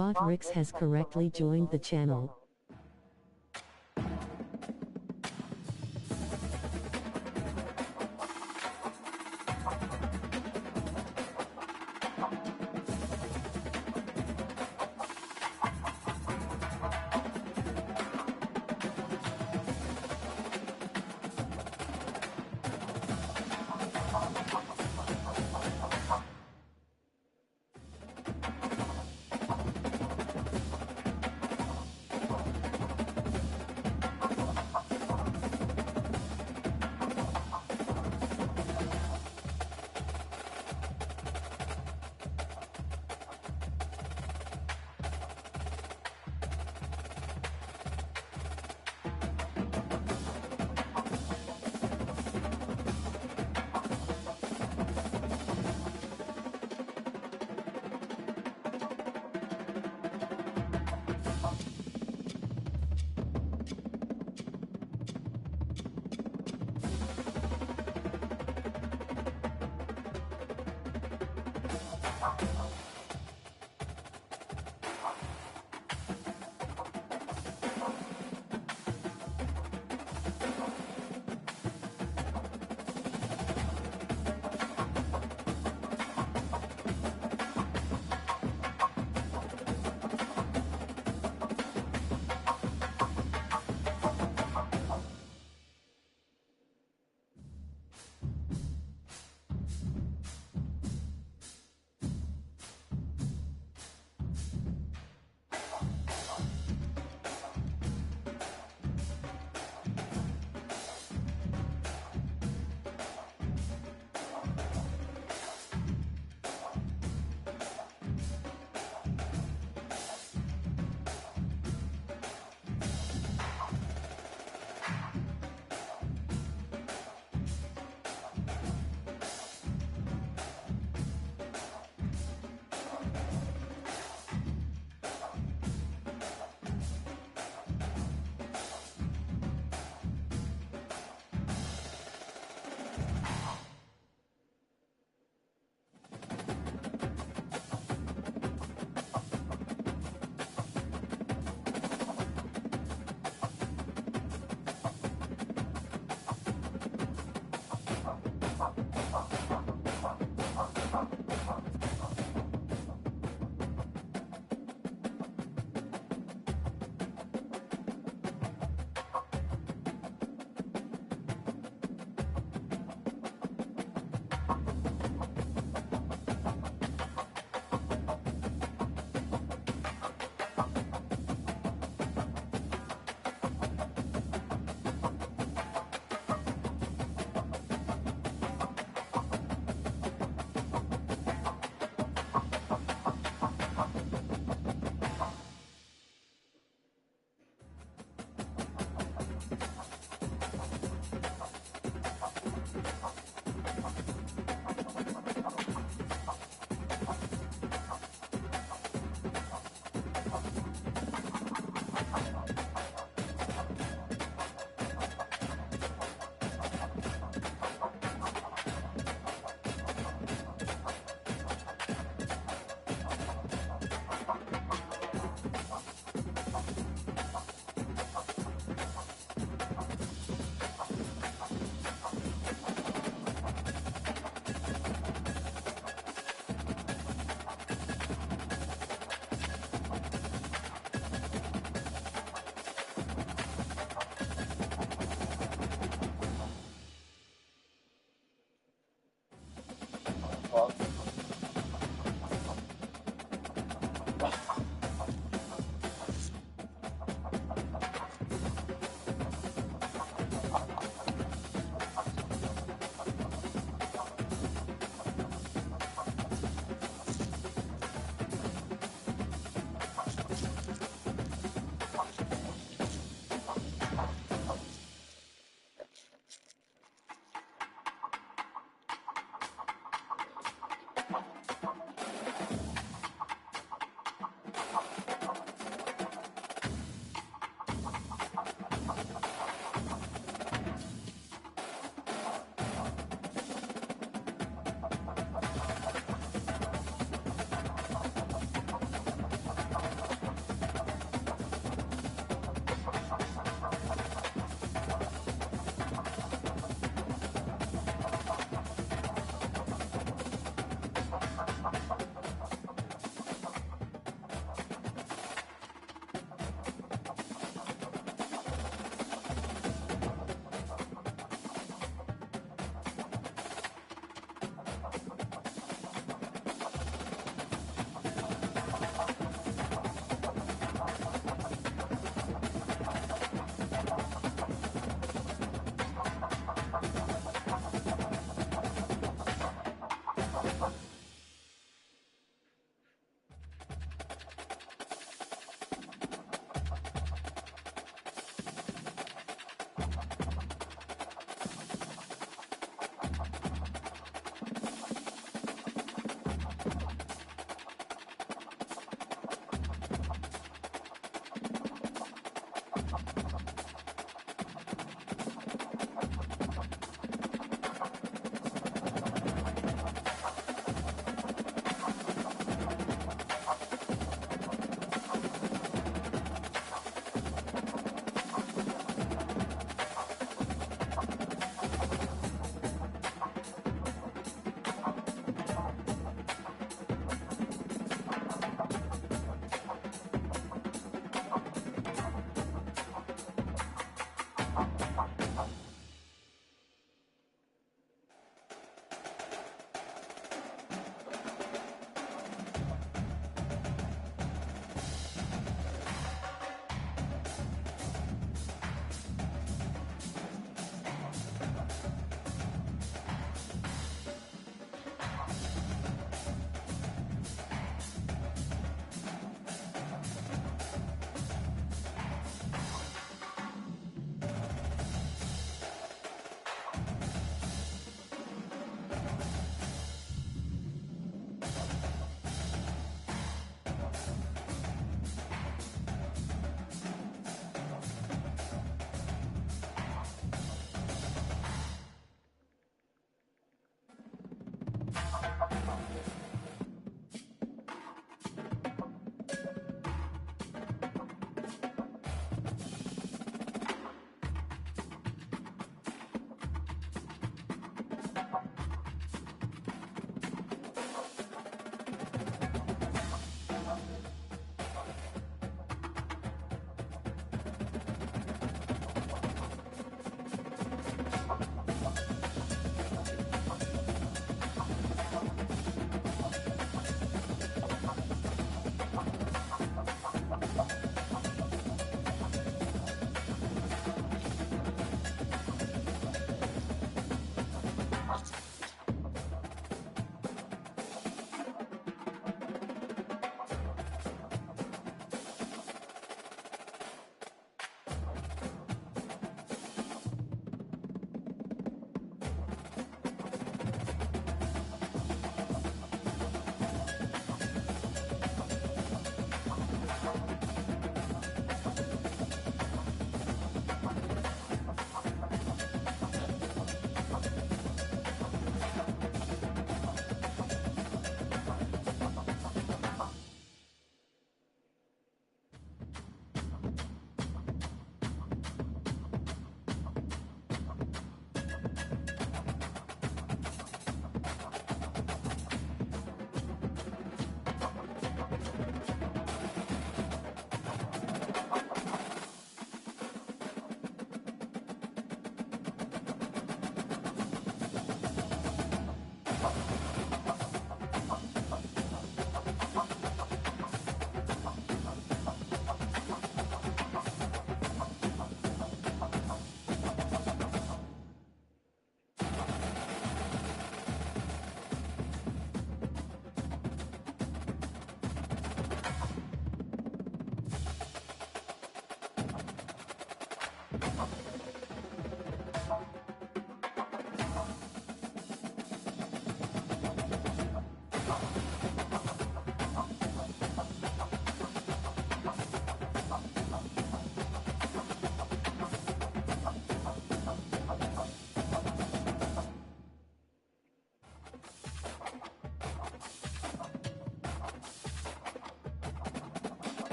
Bot Rix has correctly joined the channel.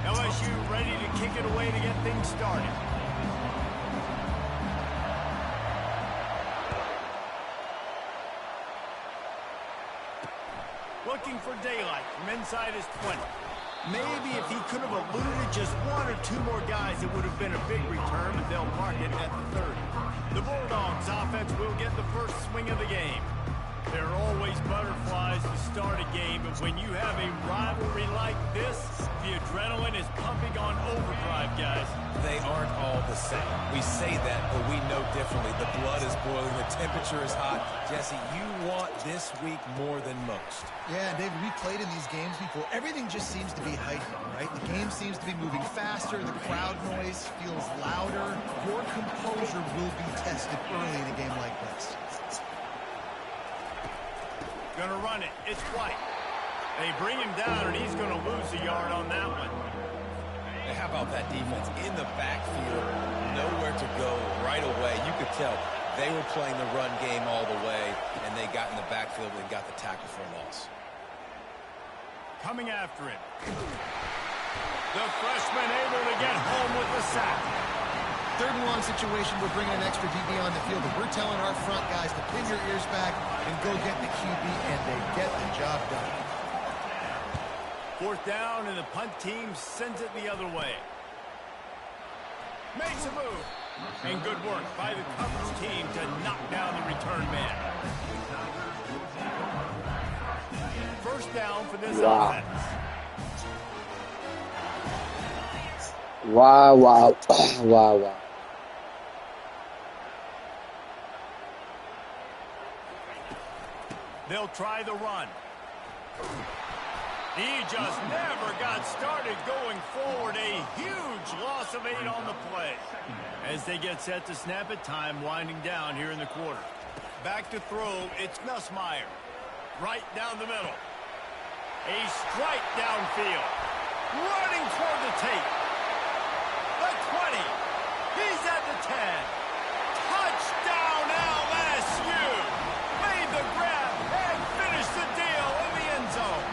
LSU ready to kick it away to get things started. Looking for daylight from inside his 20. Maybe if he could have eluded just one or two more guys, it would have been a big return, but they'll mark it at the 30. The Bulldogs offense will get the first swing of the game. There are always butterflies to start a game, but when you have a rivalry like this, the adrenaline is pumping on overdrive, guys. They aren't all the same. We say that, but we know differently. The blood is boiling. The temperature is hot. Jesse, you want this week more than most. Yeah, David, we played in these games before. Everything just seems to be heightened, right? The game seems to be moving faster. The crowd noise feels louder. Your composure will be tested early in a game like this. Gonna run it. It's White. They bring him down, and he's gonna lose a yard on that one. And how about that defense in the backfield? Nowhere to go right away. You could tell they were playing the run game all the way, and they got in the backfield and got the tackle for a loss. Coming after him. The freshman able to get home with the sack. 3rd and long situation, we're bringing an extra DB on the field, but we're telling our front guys to pin your ears back and go get the QB, and they get the job done. 4th down, and the punt team sends it the other way. Makes a move. And good work by the coverage team to knock down the return man. 1st down for this offense. Wow. They'll try the run. He just never got started going forward. A huge loss of 8 on the play. As they get set to snap it, time winding down here in the quarter. Back to throw, it's Nussmeier. Right down the middle. A strike downfield. Running toward the tape. The 20. He's at the 10. Touchdown LSU. Made the grab and finished the deal in the end zone.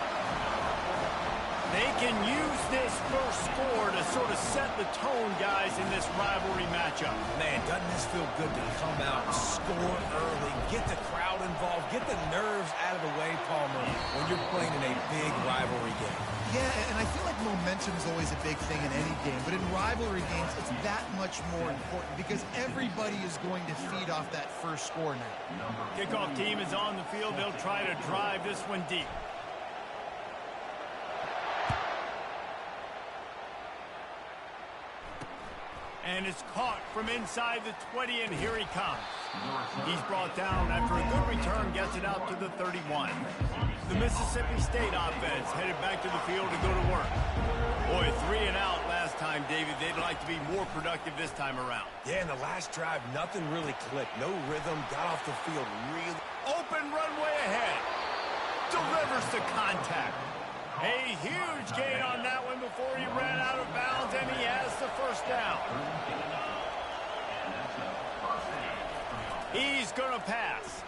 They can use this first score to sort of set the tone, guys, in this rivalry matchup. Man, doesn't this feel good to come out, score early, get the crowd involved, get the nerves out of the way, Palmer, when you're playing in a big rivalry game. Yeah, and I feel like momentum is always a big thing in any game, but in rivalry games, it's that much more important because everybody is going to feed off that first score now. Kickoff team is on the field. They'll try to drive this one deep. And it's caught from inside the 20, and here he comes. He's brought down after a good return, gets it out to the 31. The Mississippi State offense headed back to the field to go to work. Boy, 3 and out last time, David. They'd like to be more productive this time around. Yeah, in the last drive, nothing really clicked. No rhythm, got off the field really. Open runway ahead. Delivers the contact. A huge gain on that one before he ran out of bounds, and he has the first down. He's going to pass.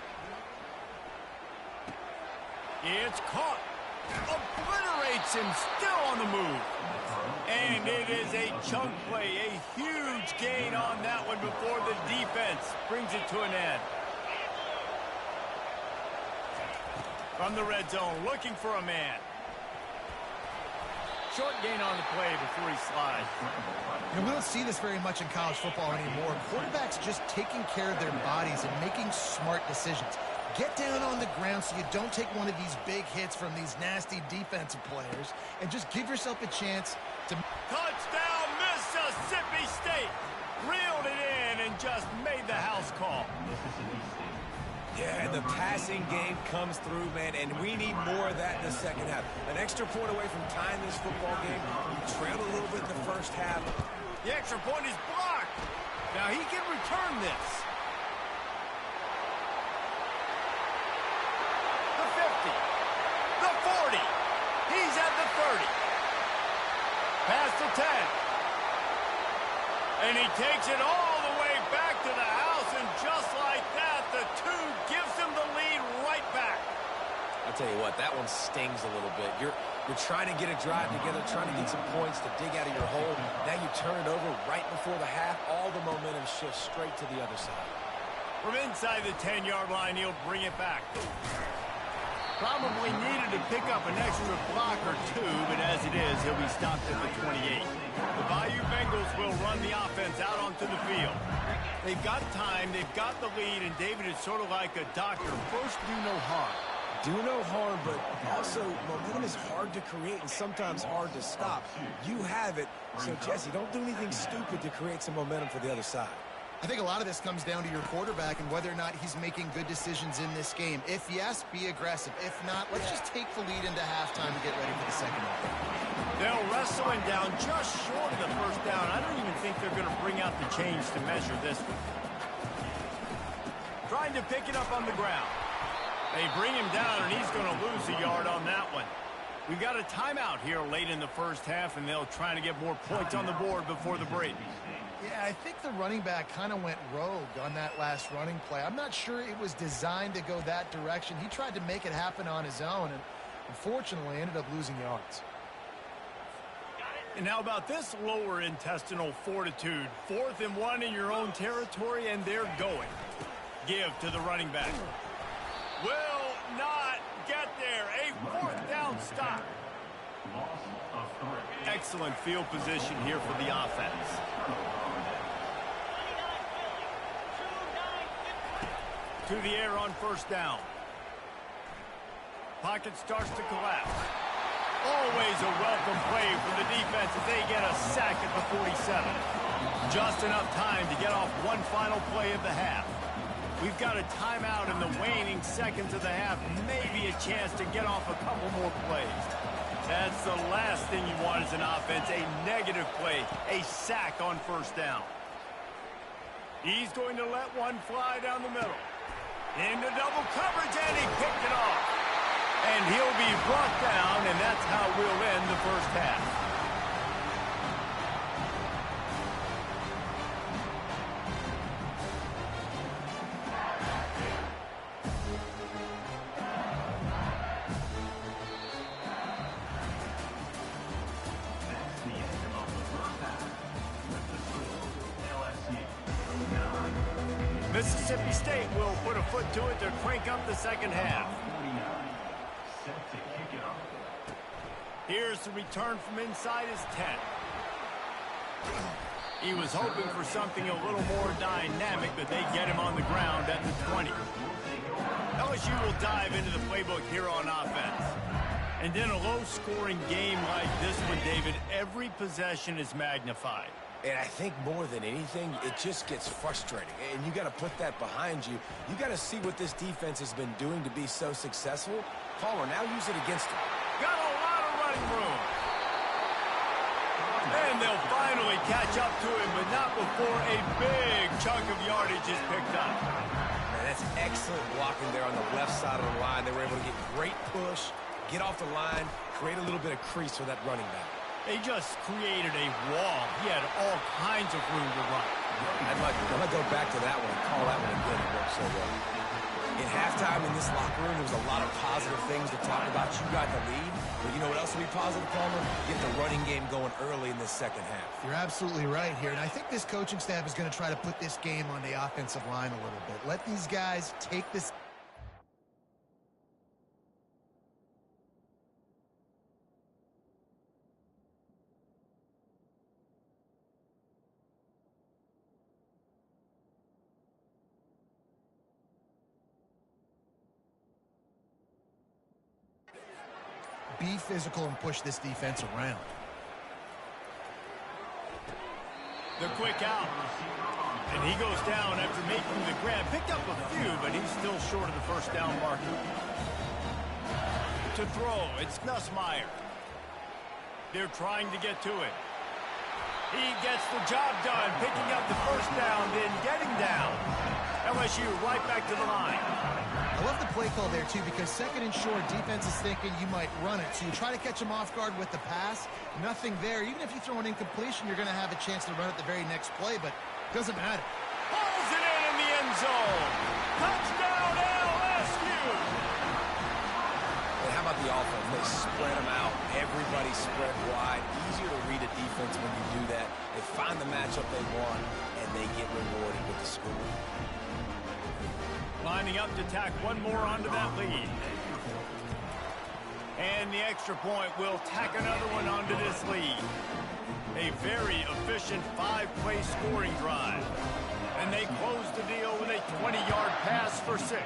It's caught. Obliterates him, still on the move. And it is a chunk play, a huge gain on that one before the defense brings it to an end. From the red zone, looking for a man. Short gain on the play before he slides. You know, we don't see this very much in college football anymore. Quarterbacks just taking care of their bodies and making smart decisions. Get down on the ground so you don't take one of these big hits from these nasty defensive players and just give yourself a chance to... Touchdown, Mississippi State! Reeled it in and just made the house call. Yeah, and the passing game comes through, man, and we need more of that in the second half. An extra point away from tying this football game. We trailed a little bit in the first half. The extra point is blocked. Now he can return this. The 50. The 40. He's at the 30. Past the 10. And he takes it all the way back to the house, and just like that, the 2 gives him the lead right back. I'll tell you what, that one stings a little bit. You're trying to get a drive together, trying to get some points to dig out of your hole. Now you turn it over right before the half. All the momentum shifts straight to the other side. From inside the 10-yard line, he'll bring it back. Probably needed to pick up an extra block or 2, but as it is, he'll be stopped at the 28. The Bayou Bengals will run the offense out onto the field. They've got time, they've got the lead, and David is sort of like a doctor. First, do no harm. Do no harm, but also momentum is hard to create and sometimes hard to stop. You have it, so Jesse, don't do anything stupid to create some momentum for the other side. I think a lot of this comes down to your quarterback and whether or not he's making good decisions in this game. If yes, be aggressive. If not, let's just take the lead into halftime and get ready for the second half. They'll wrestle him down just short of the first down. I don't even think they're going to bring out the chains to measure this one. Trying to pick it up on the ground. They bring him down, and he's going to lose a yard on that one. We've got a timeout here late in the first half, and they'll try to get more points on the board before the break. Yeah, I think the running back kind of went rogue on that last running play. I'm not sure it was designed to go that direction. He tried to make it happen on his own, and unfortunately ended up losing yards. And how about this lower intestinal fortitude? 4th and 1 in your own territory, and they're going. Give to the running back. Will not get there. A 4th down stop. Excellent field position here for the offense. To the air on first down. Pocket starts to collapse. Always a welcome play from the defense as they get a sack at the 47. Just enough time to get off one final play of the half. We've got a timeout in the waning seconds of the half. Maybe a chance to get off a couple more plays. That's the last thing you want as an offense, a negative play, a sack on first down. He's going to let one fly down the middle. Into double coverage, and he picked it off. And he'll be brought down, and that's how we'll end the first half. Mississippi State will put a foot to it to crank up the second half. Here's the return from inside his 10. He was hoping for something a little more dynamic, but they get him on the ground at the 20. LSU will dive into the playbook here on offense. And in a low-scoring game like this one, David, every possession is magnified. And I think more than anything, it just gets frustrating. And you got to put that behind you. You got to see what this defense has been doing to be so successful. Palmer, now use it against him. Got a lot of running room. And they'll finally catch up to him, but not before a big chunk of yardage is picked up. Man, that's excellent blocking there on the left side of the line. They were able to get great push, get off the line, create a little bit of crease for that running back. They just created a wall. He had all kinds of room to run. I might go back to that one and call that one again. It worked so well. In halftime in this locker room, there was a lot of positive things to talk about. You got the lead, but you know what else will be positive, Palmer? Get the running game going early in this second half. You're absolutely right here, and I think this coaching staff is going to try to put this game on the offensive line a little bit. Let these guys take this. Be physical and push this defense around. The quick out. And he goes down after making the grab. Picked up a few, but he's still short of the first down marker. To throw, it's Nussmeier. They're trying to get to it. He gets the job done, picking up the first down, then getting down. LSU right back to the line. I love the play call there, too, because second and short, defense is thinking you might run it. So you try to catch him off guard with the pass. Nothing there. Even if you throw an incompletion, you're going to have a chance to run it the very next play, but it doesn't matter. Pulls it in the end zone. Touchdown, LSU. And how about the offense? They spread them out. Everybody spread wide. Easier to read a defense when you do that. They find the matchup they want, and they get rewarded with the score. Lining up to tack one more onto that lead. And the extra point will tack another one onto this lead. A very efficient 5-play scoring drive. And they close the deal with a 20-yard pass for 6.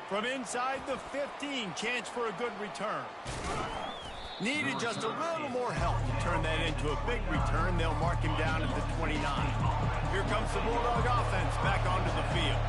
From inside the 15, chance for a good return. Needed just a little more help to turn that into a big return. They'll mark him down at the 29. Here comes the Bulldog offense back onto the field.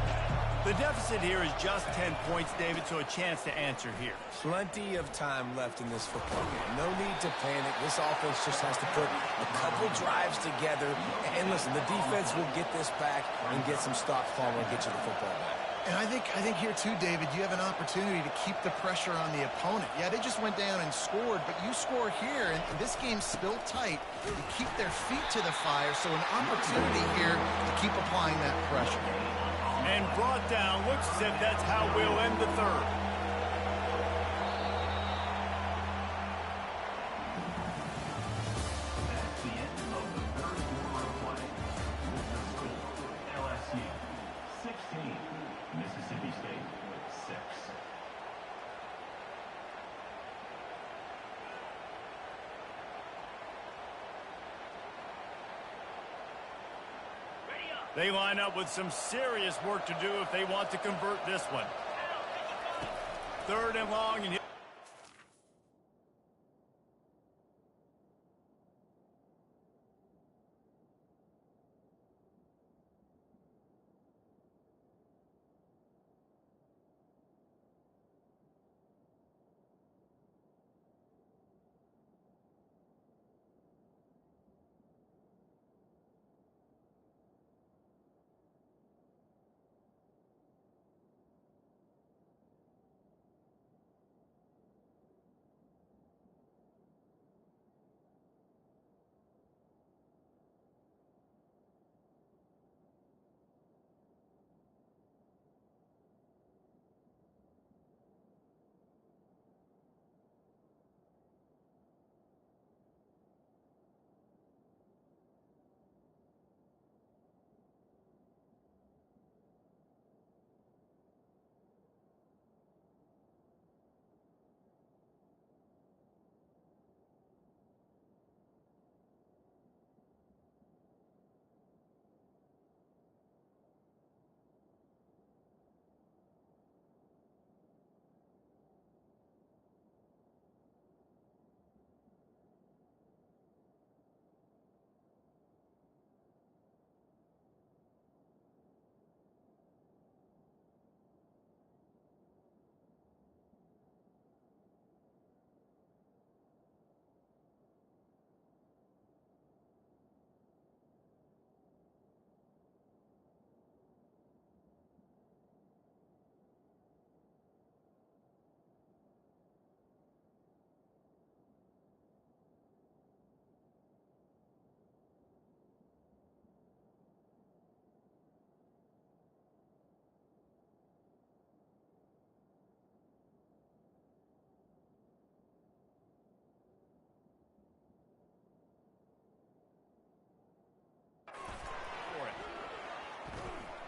The deficit here is just 10 points, David, so a chance to answer here. Plenty of time left in this football game. No need to panic. This offense just has to put a couple drives together. And listen, the defense will get this back and get some stops, Palmer, and get you the football back. And I think here, too, David, you have an opportunity to keep the pressure on the opponent. Yeah, they just went down and scored, but you score here, and this game's still tight. You keep their feet to the fire, so an opportunity here to keep applying that pressure. And brought down. Looks as if that's how we'll end the third. That's the end of the third quarter of play. The score, LSU 16, Mississippi State with 6. They line up with some serious work to do if they want to convert this one. 3rd and long. And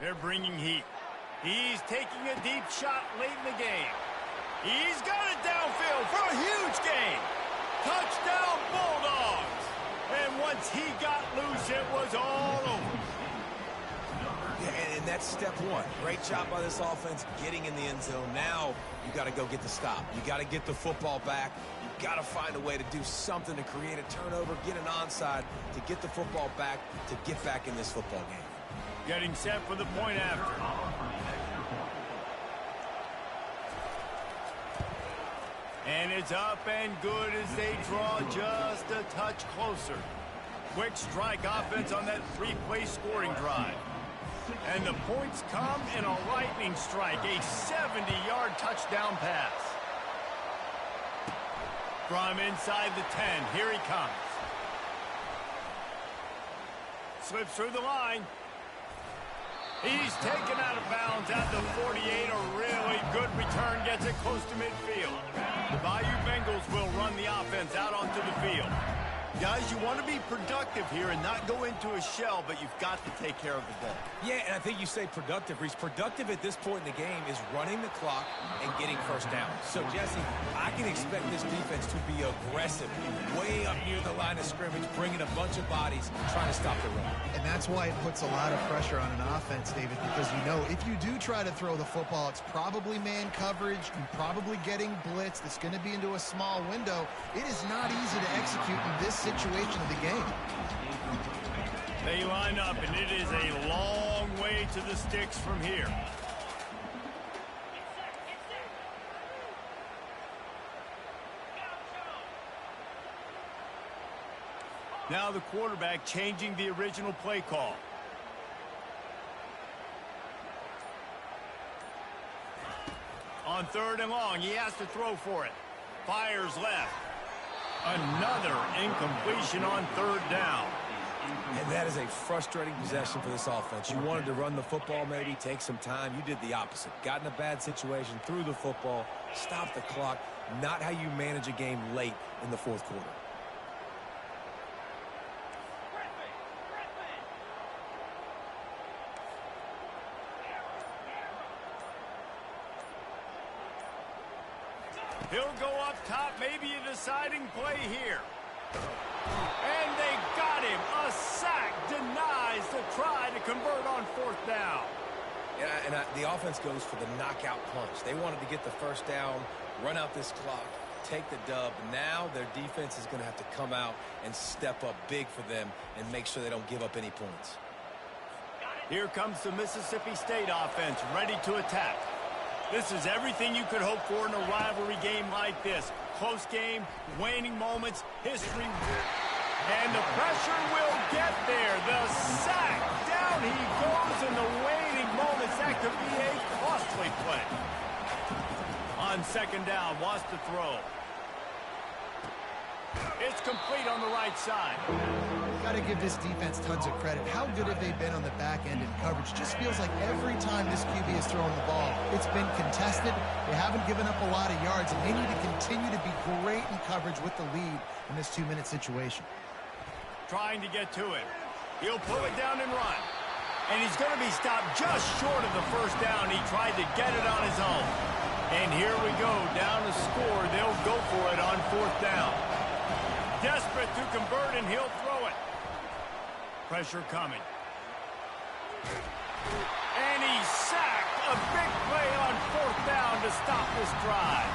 They're bringing heat. He's taking a deep shot late in the game. He's got it downfield for a huge gain. Touchdown, Bulldogs. And once he got loose, it was all over. Yeah, and that's step one. Great job by this offense getting in the end zone. Now you got to go get the stop. You got to get the football back. You got to find a way to do something to create a turnover, get an onside, to get the football back, to get back in this football game. Getting set for the point after. And it's up and good as they draw just a touch closer. Quick strike offense on that three-play scoring drive. And the points come in a lightning strike, a 70-yard touchdown pass. From inside the 10, here he comes. Slips through the line. He's taken out of bounds at the 48. A really good return, gets it close to midfield. The Bayou Bengals will run the offense out onto the field. Guys, you want to be productive here and not go into a shell, but you've got to take care of the ball. Yeah, and I think you say productive, Reese. Productive at this point in the game is running the clock and getting first down. So, Jesse, I can expect this defense to be aggressive, way up near the line of scrimmage, bringing a bunch of bodies, trying to stop the run. And that's why it puts a lot of pressure on an offense, David, because you know if you do try to throw the football, it's probably man coverage, you're probably getting blitz, that's going to be into a small window. It is not easy to execute in this situation of the game. They line up, and it is a long way to the sticks from here. Now the quarterback changing the original play call. On 3rd and long, he has to throw for it. Fires left. Another incompletion on 3rd down. And that is a frustrating possession for this offense. You wanted to run the football, maybe take some time. You did the opposite. Got in a bad situation, threw the football, stopped the clock. Not how you manage a game late in the 4th quarter. He'll go up top, maybe a deciding play here. And they got him. A sack denies the try to convert on 4th down. Yeah, and the offense goes for the knockout punch. They wanted to get the first down, run out this clock, take the dub. Now their defense is going to have to come out and step up big for them and make sure they don't give up any points. Here comes the Mississippi State offense, ready to attack. This is everything you could hope for in a rivalry game like this. Close game, waning moments, history. And the pressure will get there. The sack. Down he goes in the waning moments. That could be a costly play. On 2nd down, wants to throw. It's complete on the right side. Got to give this defense tons of credit. How good have they been on the back end in coverage? Just feels like every time this QB is throwing the ball, it's been contested. They haven't given up a lot of yards, and they need to continue to be great in coverage with the lead in this 2-minute situation. Trying to get to it. He'll pull it down and run. And he's going to be stopped just short of the 1st down. He tried to get it on his own. And here we go, down to score. They'll go for it on 4th down. Desperate to convert, and he'll throw it. Pressure coming. And he's sacked. A big play on 4th down to stop this drive.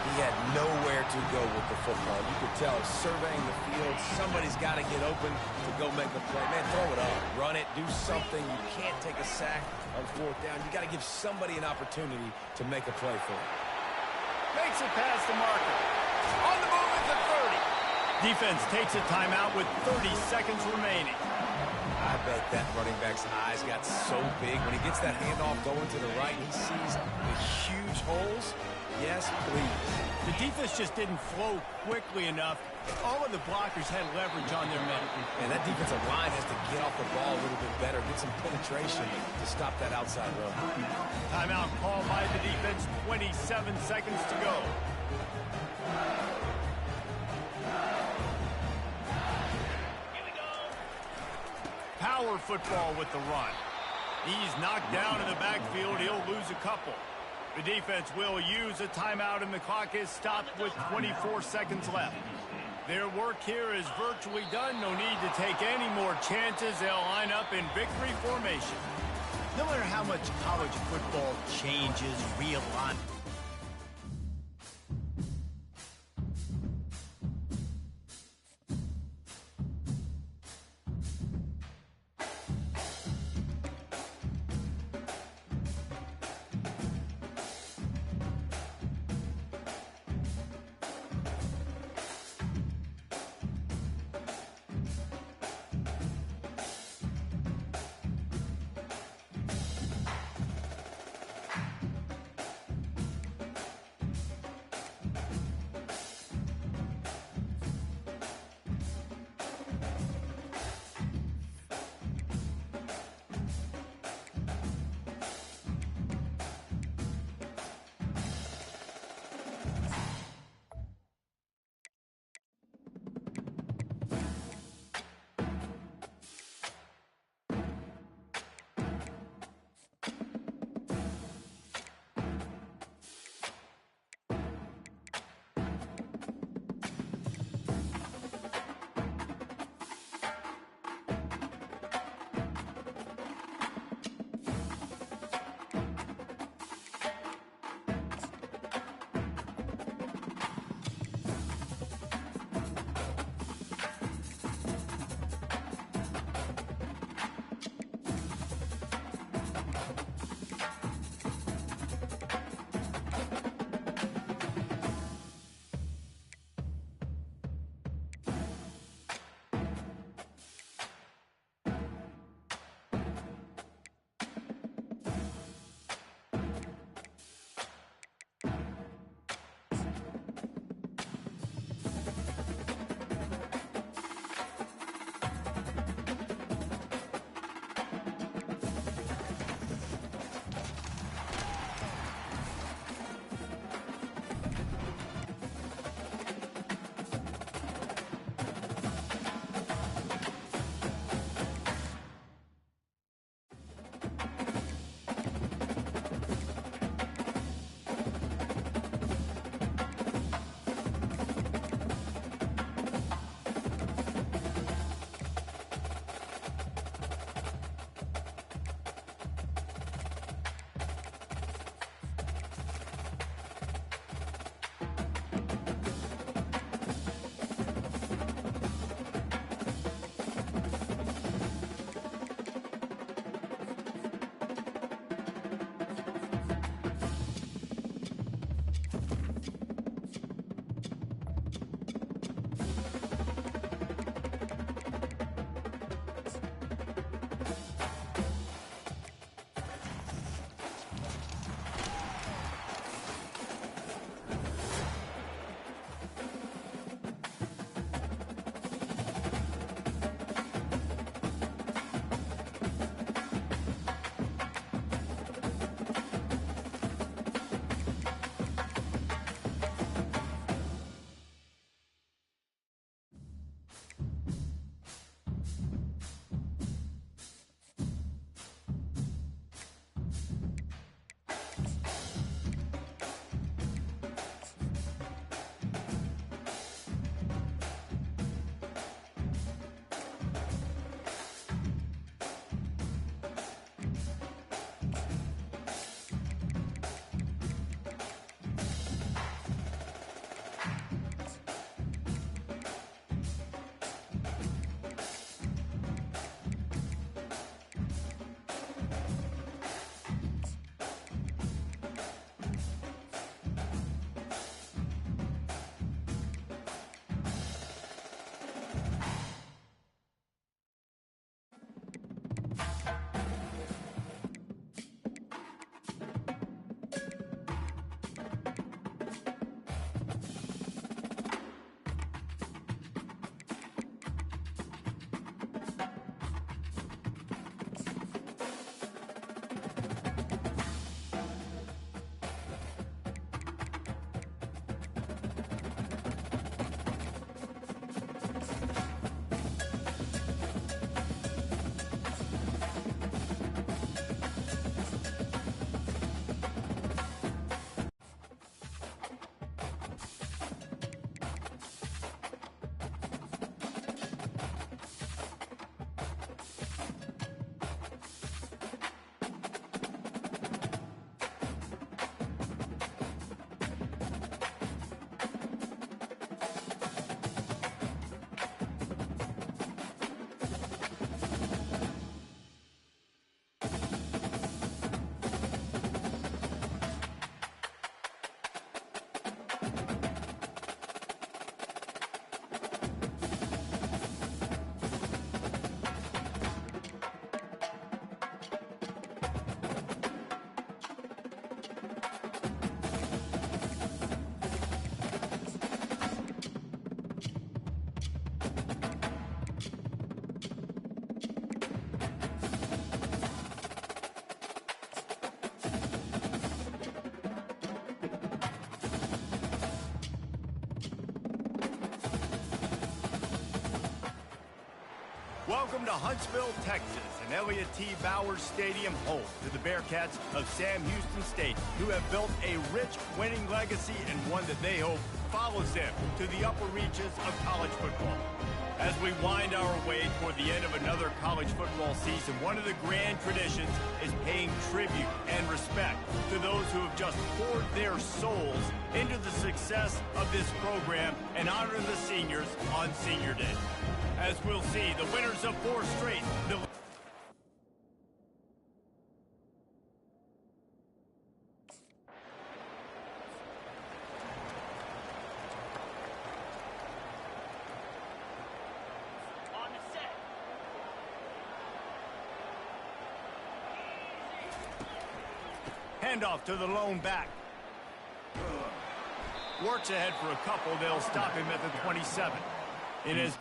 He had nowhere to go with the football. You could tell surveying the field, somebody's got to get open to go make a play. Man, throw it up, run it, do something. You can't take a sack on 4th down. You got to give somebody an opportunity to make a play for it. Makes it past the marker. On the move at the 30. Defense takes a timeout with 30 seconds remaining. I bet that running back's eyes got so big. When he gets that handoff going to the right, he sees the huge holes. Yes, please. The defense just didn't flow quickly enough. All of the blockers had leverage on their men. And that defensive line has to get off the ball a little bit better, get some penetration to stop that outside run. Timeout called by the defense, 27 seconds to go. Power football with the run. He's knocked down in the backfield. He'll lose a couple. The defense will use a timeout, and the clock is stopped with 24 seconds left. Their work here is virtually done. No need to take any more chances. They'll line up in victory formation. No matter how much college football changes, realigns. Welcome to Huntsville, Texas, and Elliott T. Bowers Stadium, home to the Bearcats of Sam Houston State, who have built a rich winning legacy and one that they hope follows them to the upper reaches of college football. As we wind our way toward the end of another college football season, one of the grand traditions is paying tribute and respect to those who have just poured their souls into the success of this program and honor the seniors on Senior Day. As we'll see, the winners of 4 straight. Handoff to the lone back. Works ahead for a couple. They'll stop him at the 27. It is.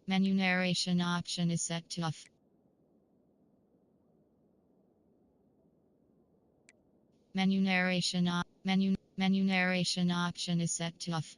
Menu narration option is set to off. Menu narration option is set to off.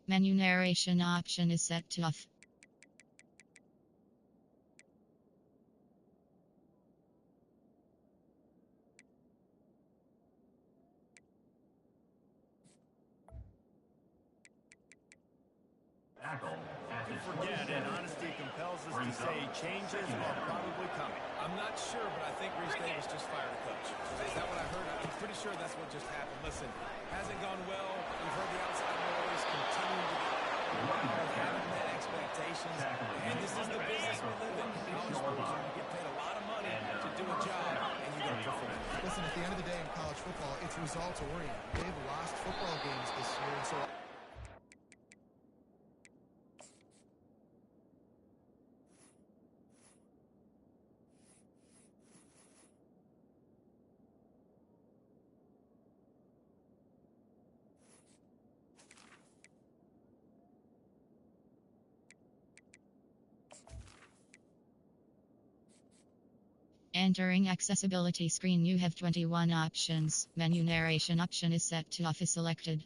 Menu narration option is set to off. Forget it. Honesty compels us to say changes are probably coming. I'm not sure, but I think Reese Davis just fired a coach. Is that what I heard? I'm pretty sure that's what just happened. Listen, hasn't gone well. We've heard the outside noise continuing to haven't met expectations. And this is the business we live in. College sports, you get paid a lot of money to do a job, and you got to perform. Listen, at the end of the day in college football, it's results oriented. They've lost football games this year, and so Entering accessibility screen, you have 21 options. Menu narration option is set to off is selected.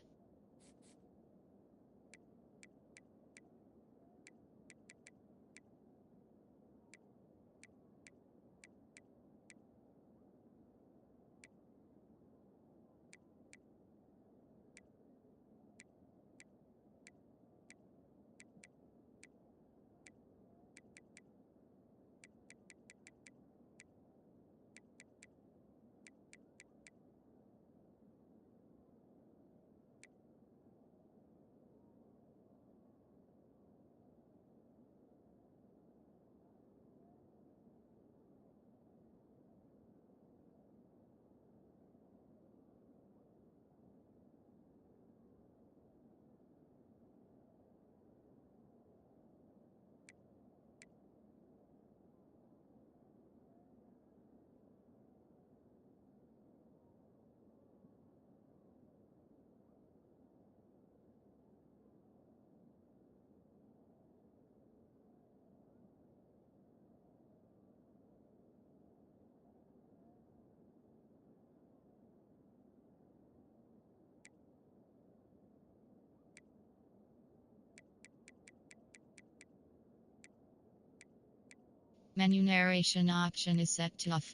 Menu narration option is set to off.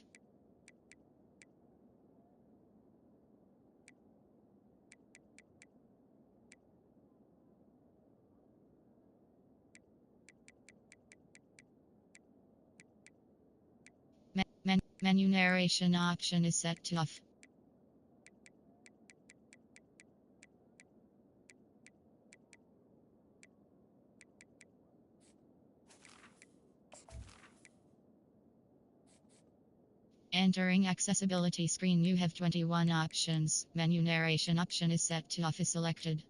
Menu narration option is set to off. Entering accessibility screen, you have 21 options. Menu narration option is set to off is selected.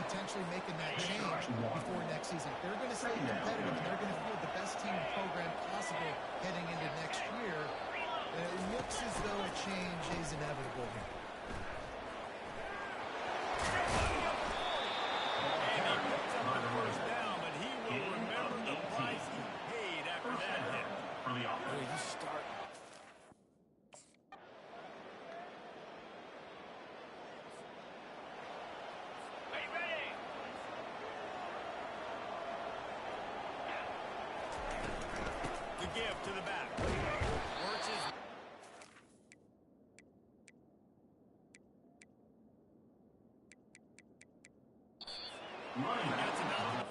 Potentially making that change before next season. They're going to stay competitive, and they're going to field the best team and program possible heading into next year. It looks as though a change is inevitable here. And he picks up the first down, but he will remember the price he paid after that hit. Boy, you start. The give to the back. Works his... That's enough.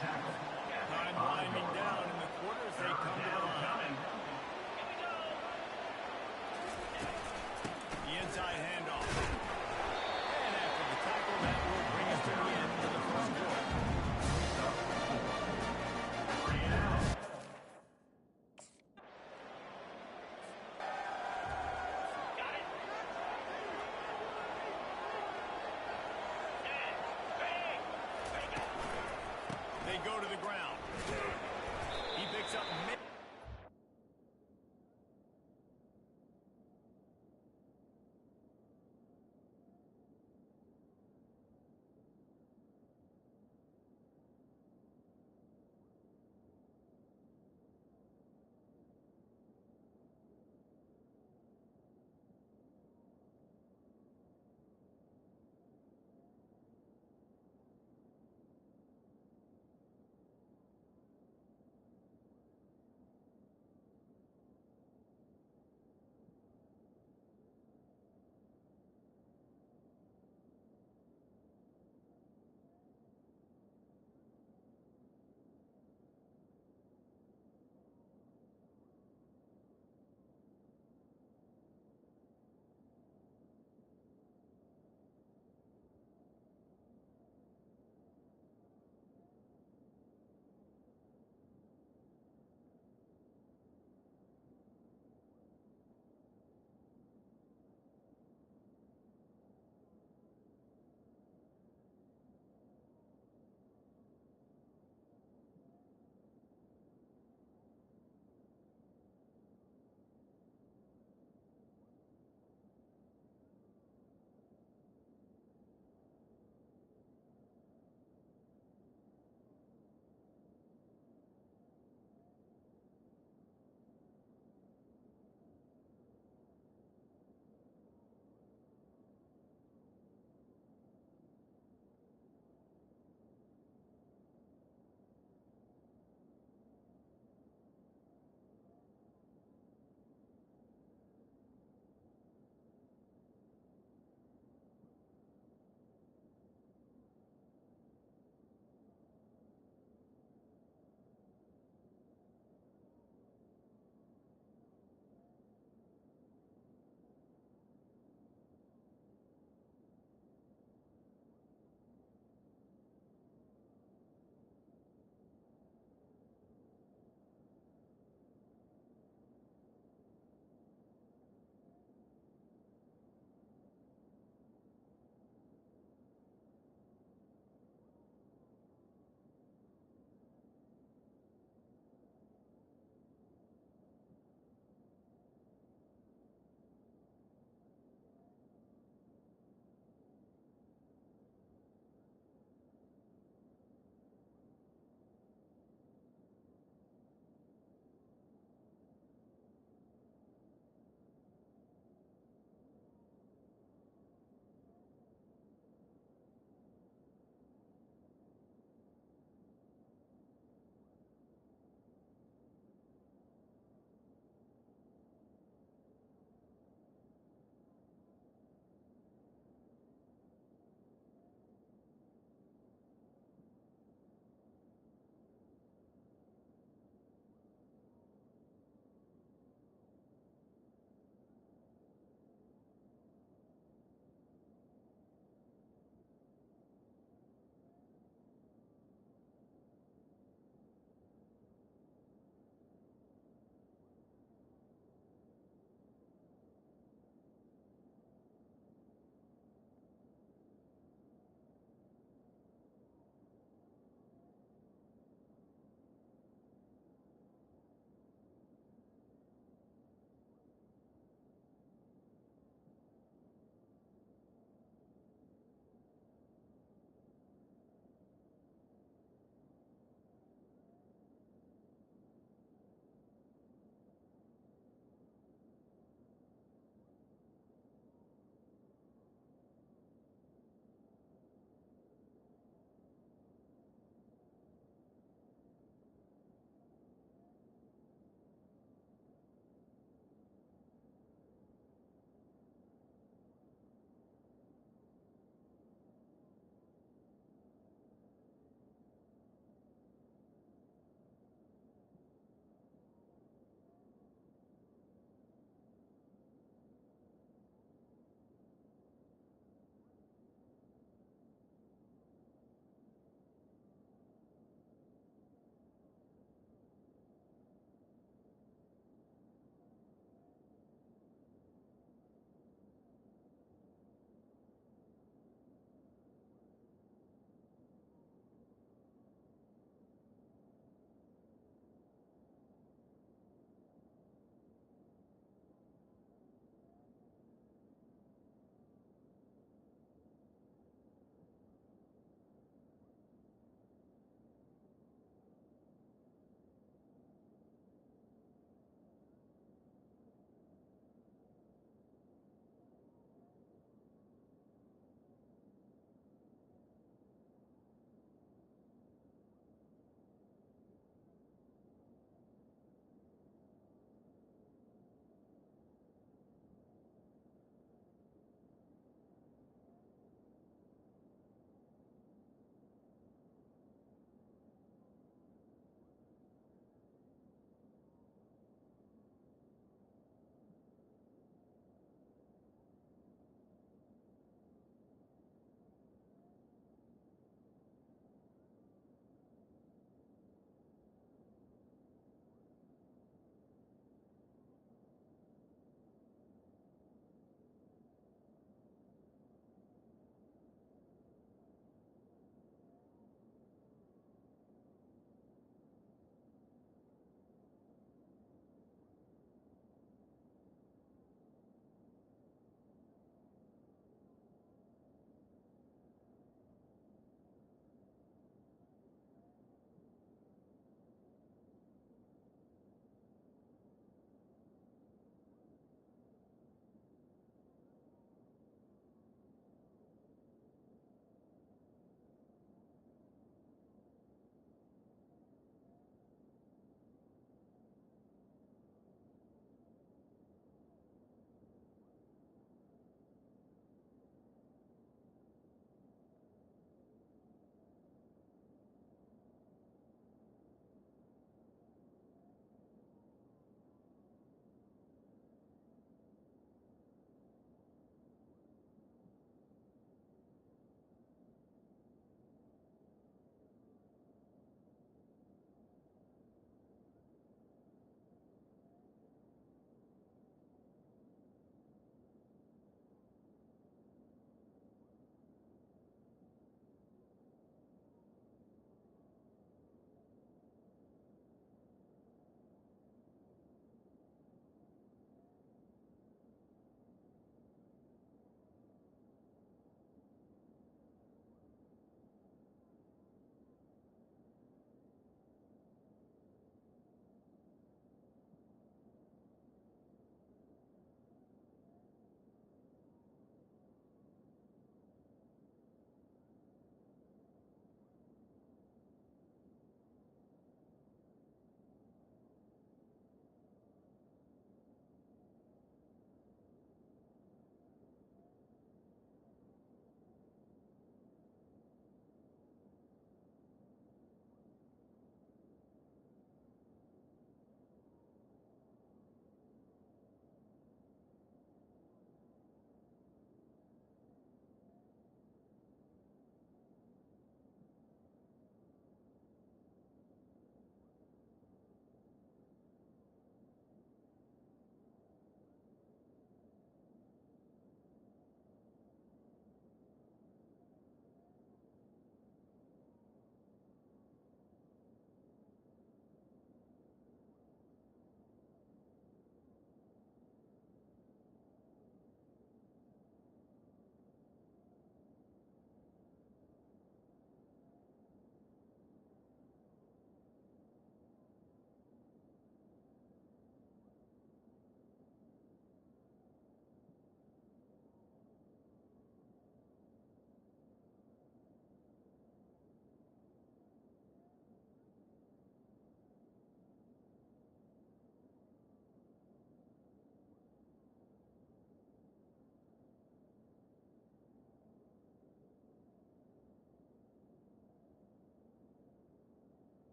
Time winding down in the quarter as they come to the line. The inside handoff. And after the tackle, that will bring us to the end of the first quarter. They go to the ground. He picks up mid.